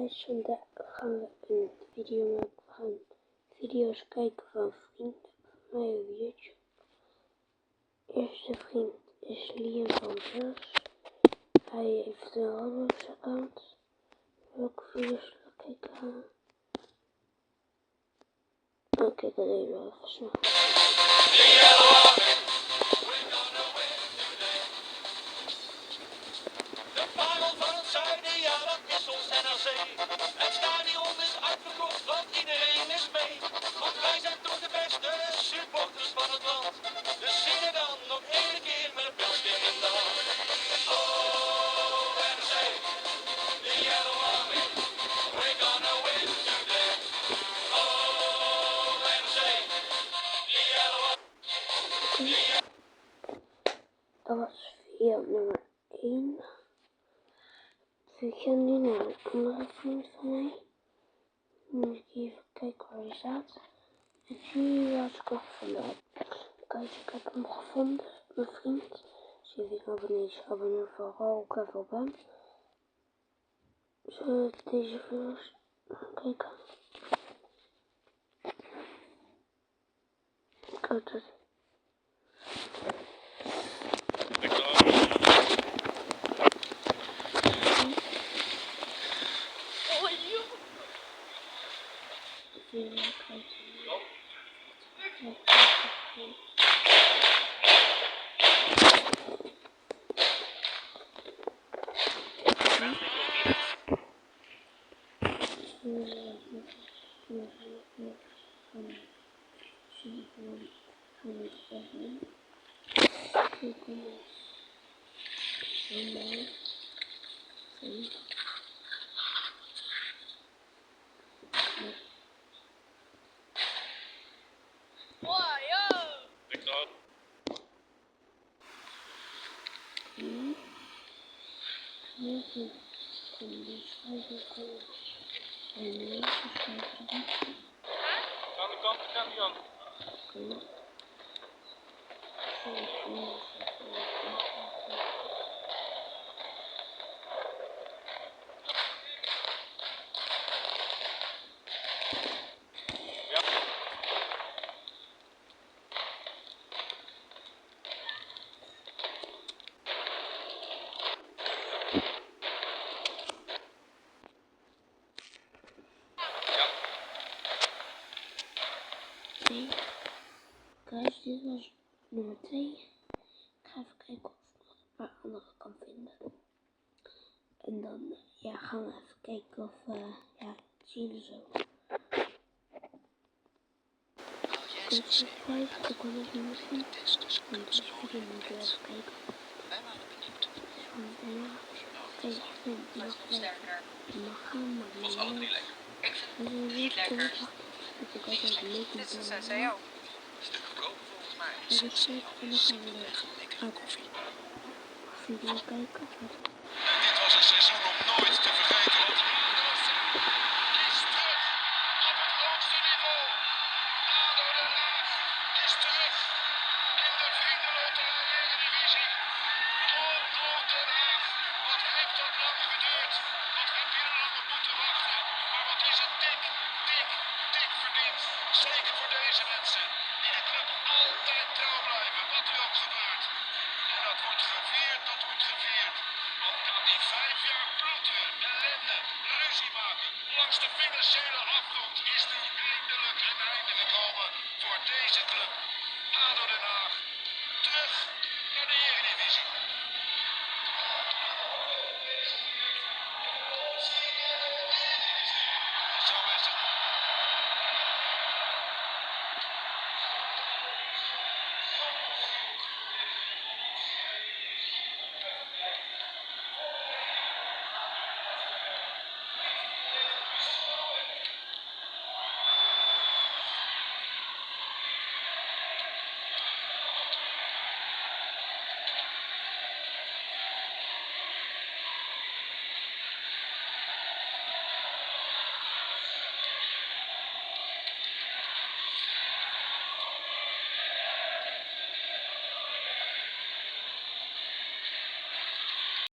guys, vandaag gaan we een video maken. We gaan video's kijken van vrienden van mij op YouTube. Eerste vriend is Liam van Zus. Hij heeft een Roblox account. Welke video's wil ik kijken? Oké, dat deden we even snel. Het stadion is uitverkocht, want iedereen is mee. Want wij zijn toch de beste supporters van het land. Dus zing er dan nog één keer met een pelsting in de hand. Oh, NEC, the yellow army, we're gonna win today. Oh, NEC, the yellow army. Dat was video nummer 1. Ik ga nu naar een andere vriend van mij. Moet ik even kijken waar hij staat. En hier was ik nog vandaan. Kijk, ik heb hem gevonden, mijn vriend. Dus je weet nog niet eens, abonneer vooral ook even op hem. Zullen we deze video's kijken? Kijk dat. Aan de kant, kan Jan. Guys, dit was nummer 2. Ik ga even kijken of ik nog een paar andere kan vinden. En dan gaan we even kijken of zien we zo. Ik kon het niet meer zien. En deze video moet ik even kijken. Wij waren benieuwd. Kijk, ik vind het nog lekker. Je mag gaan, maar Was ook niet lekker. Ik vind het niet lekker. Dit is een senseo. Stuk goedkoper volgens mij. En dan gaan we Lekkere koffie. video kijken. Dit was een seizoen om nooit te vergeten. Want is terug op het hoogste niveau. ADO Den Haag is terug in de Vriendenloterij Eredivisie. Oh, Den Haag, wat heeft dat lang geduurd? Wat heb je er lang op moeten wachten? Maar wat is het dik verdiend. Zeker voor deze mensen die de club altijd trouw blijven, wat er ook gebeurt. En dat wordt gevierd, Want na die 5 jaar ploeteren, ellende, ruzie maken, langs de financiële afgrond is nu eindelijk een einde gekomen voor deze club. ADO Den Haag, terug naar de Eredivisie.